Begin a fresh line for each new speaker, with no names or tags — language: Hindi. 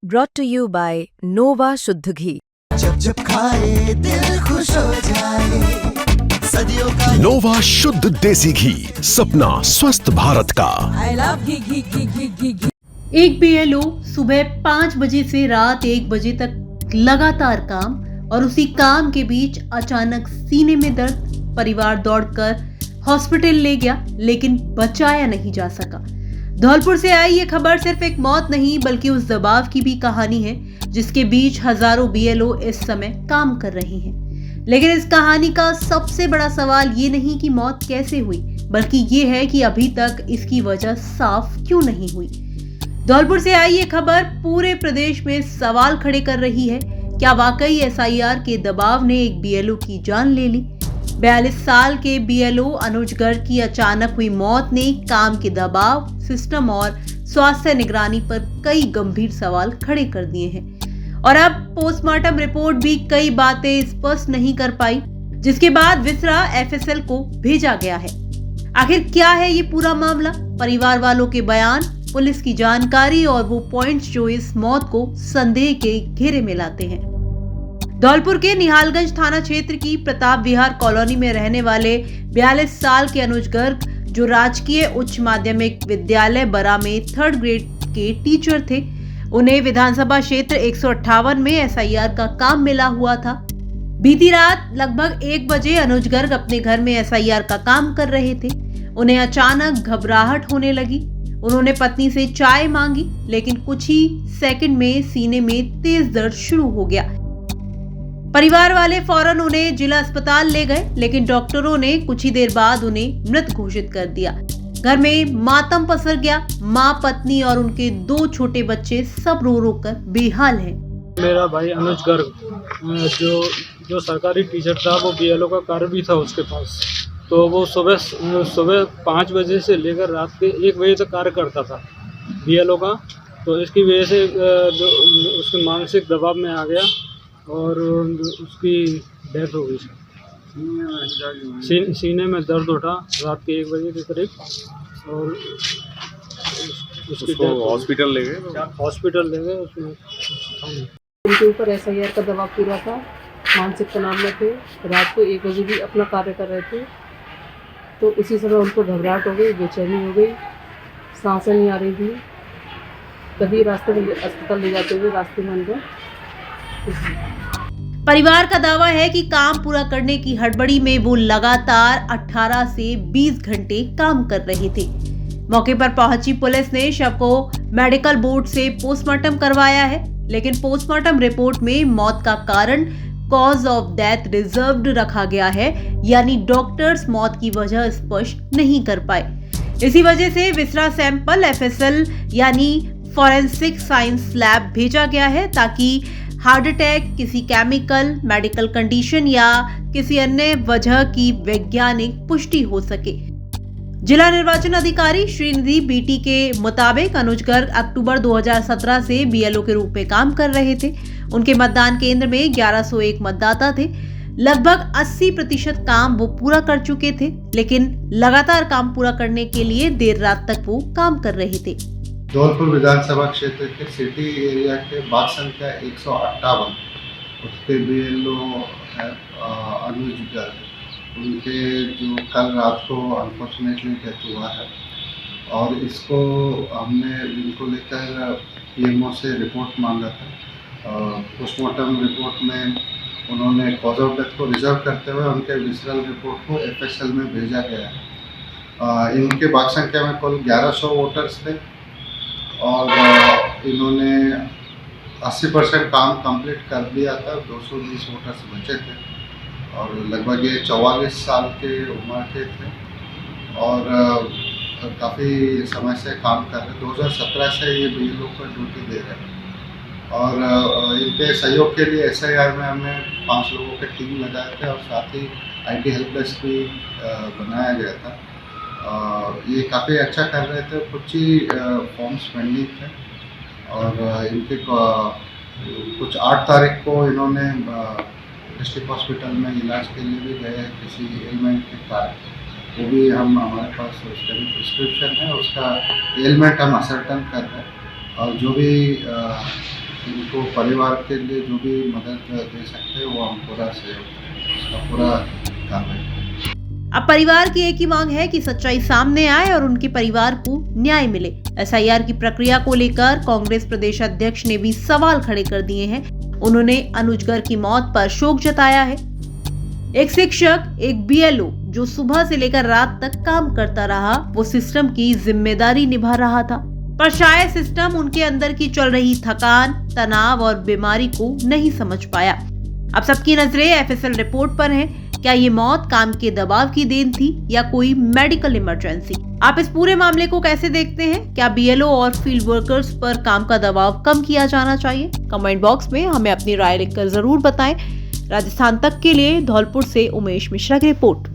brought to you by Nova शुद्ध घी।
जब जब खाए दिल खुश हो जाए, सदियों का
नोवा शुद्ध देसी घी, सपना स्वस्थ भारत का।
I love घी घी घी घी घी घी।
एक बीएलओ सुबह 5 बजे से रात 1 बजे तक लगातार काम और उसी काम के बीच अचानक सीने में दर्द। परिवार दौड़कर हॉस्पिटल ले गया लेकिन बचाया नहीं जा सका। धौलपुर से आई ये खबर सिर्फ एक मौत नहीं बल्कि उस दबाव की भी कहानी है जिसके बीच हजारों बीएलओ इस समय काम कर रही हैं। लेकिन इस कहानी का सबसे बड़ा सवाल ये नहीं कि मौत कैसे हुई, बल्कि ये है कि अभी तक इसकी वजह साफ क्यों नहीं हुई। धौलपुर से आई ये खबर पूरे प्रदेश में सवाल खड़े कर रही है। क्या वाकई एसआईआर के दबाव ने एक बीएलओ की जान ले ली? 42 साल के बीएलओ अनुज गर्ग की अचानक हुई मौत ने काम के दबाव, सिस्टम और स्वास्थ्य निगरानी पर कई गंभीर सवाल खड़े कर दिए हैं। और अब पोस्टमार्टम रिपोर्ट भी कई बातें स्पष्ट नहीं कर पाई, जिसके बाद विसरा एफएसएल को भेजा गया है। आखिर क्या है ये पूरा मामला? परिवार वालों के बयान, पुलिस की जानकारी और वो पॉइंट्स जो इस मौत को संदेह के घेरे में लाते हैं। धौलपुर के निहालगंज थाना क्षेत्र की प्रताप विहार कॉलोनी में रहने वाले 42 साल के अनुज गर्ग, जो राजकीय उच्च माध्यमिक विद्यालय बरा में 3rd ग्रेड के टीचर थे, उन्हें विधानसभा क्षेत्र 158 में एसआईआर का काम मिला हुआ था। बीती रात लगभग 1 बजे अनुज गर्ग अपने घर में एसआईआर का काम कर रहे थे। उन्हें अचानक घबराहट होने लगी। उन्होंने पत्नी से चाय मांगी, लेकिन कुछ ही सेकंड में सीने में तेज दर्द शुरू हो गया। परिवार वाले फौरन उन्हें जिला अस्पताल ले गए, लेकिन डॉक्टरों ने कुछ ही देर बाद उन्हें मृत घोषित कर दिया। घर में मातम पसर गया। मां, पत्नी और उनके 2 छोटे बच्चे सब रो रो कर बेहाल हैं।
मेरा भाई अनुज गर्ग जो सरकारी टीचर था, वो बीएलओ का कार्य भी था उसके पास। तो वो सुबह 5 बजे से लेकर रात के 1 बजे तक कार्य करता था बीएलओ का। तो इसकी वजह से उसके मानसिक दबाव में आ गया और उसकी डेथ हो गई। सीने में दर्द उठा रात के 1 बजे के करीब और उसको हॉस्पिटल ले गए। उसमें
उनके ऊपर एसआईआर का दबाव पूरा था, मानसिक तनाव में थे। रात को 1 बजे भी अपना कार्य कर रहे थे, तो उसी समय उनको घबराहट हो गई, बेचैनी हो गई, सांसें नहीं आ रही थी। तभी रास्ते में अस्पताल ले जाते हुए रास्ते में अंदर।
परिवार का दावा है कि काम पूरा करने की हड़बड़ी में वो लगातार 18 से 20 घंटे काम कर रहे थे। मौके पर पहुंची पुलिस ने शव को मेडिकल बोर्ड से पोस्टमार्टम करवाया है, लेकिन पोस्टमार्टम रिपोर्ट में मौत का कारण कॉज ऑफ डेथ रिजर्व्ड रखा गया है, यानी डॉक्टर्स मौत की वजह स्पष्ट नहीं कर पाए। इसी वजह से विसरा सैंपल एफएसएल यानी फॉरेंसिक साइंस लैब भेजा गया है, ताकि हार्ट अटैक, किसी केमिकल, मेडिकल कंडीशन या किसी अन्य वजह की वैज्ञानिक पुष्टि हो सके। जिला निर्वाचन अधिकारी श्रीनिधि बीटी के मुताबिक अनुज गर्ग अक्टूबर 2017 से बीएलओ के रूप में काम कर रहे थे। उनके मतदान केंद्र में 1101 मतदाता थे। लगभग 80% काम वो पूरा कर चुके थे, लेकिन लगातार काम पूरा करने के लिए देर रात तक वो काम कर रहे थे।
धौलपुर विधानसभा क्षेत्र के सिटी एरिया के वार्ड संख्या 158 उसके बीएलओ है अनुज गर्ग। उनके जो कल रात को अनफॉर्चुनेटली डेथ हुआ है और इसको हमने इनको लेकर पीएमओ से रिपोर्ट मांगा था। पोस्टमार्टम रिपोर्ट में उन्होंने कॉज ऑफ डेथ को रिजर्व करते हुए उनके विसरल रिपोर्ट को एफएसएल में भेजा गया है। इनके वार्ड संख्या में कुल 1100 वोटर्स थे और इन्होंने 80% काम कंप्लीट कर दिया था। 220 वोटर्स बचे थे और लगभग ये 44 साल के उम्र के थे और काफ़ी समय से काम कर रहे। 2017 से ये बीएलओ पर ड्यूटी दे रहे हैं और इनके सहयोग के लिए एसआईआर में हमने 5 लोगों की टीम लगाए थे और साथ ही आईटी हेल्प डेस्क भी बनाया गया था। ये काफ़ी अच्छा कर रहे थे। कुछ ही फॉर्म्स पेंडिंग थे और इनके कुछ 8 तारीख को इन्होंने डिस्ट्रिक्ट हॉस्पिटल में इलाज के लिए भी गए किसी एलिमेंट के कारण। वो भी हमारे पास उसका भी प्रिस्क्रिप्शन है, उसका एलिमेंट हम असर्टन कर रहे हैं और जो भी उनको परिवार के लिए जो भी मदद दे सकते हैं वो हम पूरा सहयोग करेंगे, उसका पूरा कार्रवाई करेंगे।
अब परिवार की एक ही मांग है कि सच्चाई सामने आए और उनके परिवार को न्याय मिले। एसआईआर की प्रक्रिया को लेकर कांग्रेस प्रदेश अध्यक्ष ने भी सवाल खड़े कर दिए हैं। उन्होंने अनुज गर्ग की मौत पर शोक जताया है। एक शिक्षक, एक बीएलओ जो सुबह से लेकर रात तक काम करता रहा, वो सिस्टम की जिम्मेदारी निभा रहा था, पर शायद सिस्टम उनके अंदर की चल रही थकान, तनाव और बीमारी को नहीं समझ पाया। अब सबकी नजरें एफएसएल रिपोर्ट पर हैं। क्या ये मौत काम के दबाव की देन थी या कोई मेडिकल इमरजेंसी? आप इस पूरे मामले को कैसे देखते हैं? क्या बीएलओ और फील्ड वर्कर्स पर काम का दबाव कम किया जाना चाहिए? कमेंट बॉक्स में हमें अपनी राय लिखकर जरूर बताएं। राजस्थान तक के लिए धौलपुर से उमेश मिश्रा की रिपोर्ट।